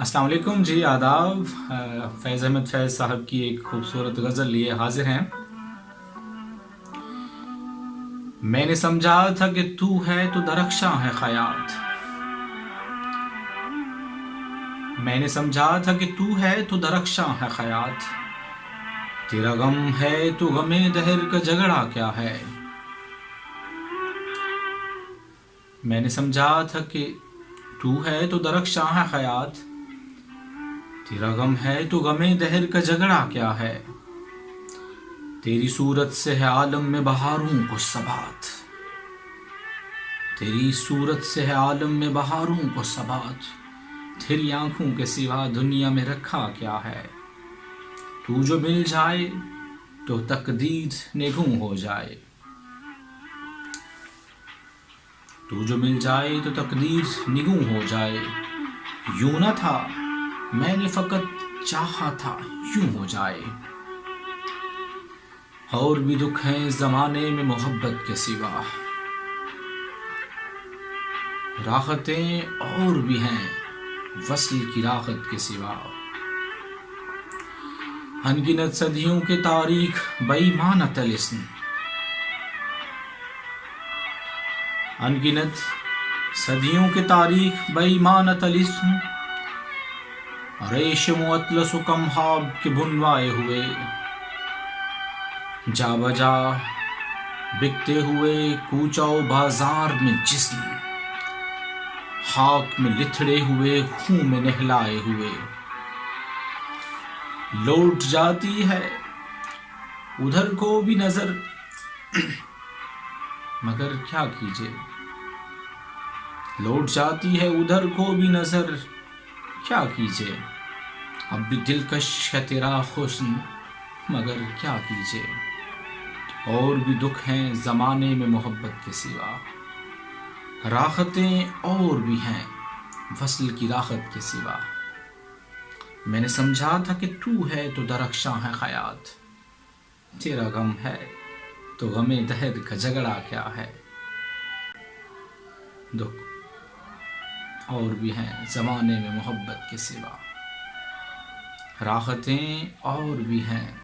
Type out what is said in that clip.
السلام علیکم جی، آداب۔ فیض احمد فیض صاحب کی ایک خوبصورت غزل لیے حاضر ہیں۔ میں نے سمجھا تھا کہ تو ہے تو درخشاں ہے خیات، میں نے سمجھا تھا کہ تو ہے تو درخشاں ہے خیات، تیرا غم ہے تو غم دہر کا جھگڑا کیا ہے۔ میں نے سمجھا تھا کہ تو ہے تو درخشاں ہے خیات، تیرا غم ہے تو غم دہر کا جھگڑا کیا ہے۔ تیری صورت سے ہے عالم میں بہاروں کو ثبات، تیری صورت سے ہے عالم میں بہاروں کو ثبات، تیری آنکھوں کے سوا دنیا میں رکھا کیا ہے۔ تو جو مل جائے تو تقدیر نگوں ہو جائے، تو جو مل جائے تو تقدیر نگوں ہو جائے۔ یوں نہ تھا میں نے فقط چاہا تھا یوں ہو جائے۔ اور بھی دکھ ہیں زمانے میں محبت کے سوا، راحتیں اور بھی ہیں وصل کی راحت کے سوا۔ انگنت صدیوں کے تاریخ بے ایمان طلسم، انگنت صدیوں کے تاریخ بے ایمان طلسم، ریشم و اطلس و کمہاب کے بنوائے ہوئے، جا بجا بکتے ہوئے کوچہ و بازار میں جسم، خاک میں لتھڑے ہوئے خون میں نہلائے ہوئے۔ لوٹ جاتی ہے ادھر کو بھی نظر مگر کیا کیجے، لوٹ جاتی ہے ادھر کو بھی نظر کیا کیجے۔ اب بھی دلکش ہے تیرا حسن مگر کیا کیجے۔ اور بھی دکھ ہیں زمانے میں محبت کے سوا، راحتیں اور بھی ہیں وصل کی راحت کے سوا۔ میں نے سمجھا تھا کہ تو ہے تو درخشاں ہے خیات، تیرا غم ہے تو غم دہر کا جھگڑا کیا ہے۔ دکھ اور بھی ہیں زمانے میں محبت کے سوا، راحتیں اور بھی ہیں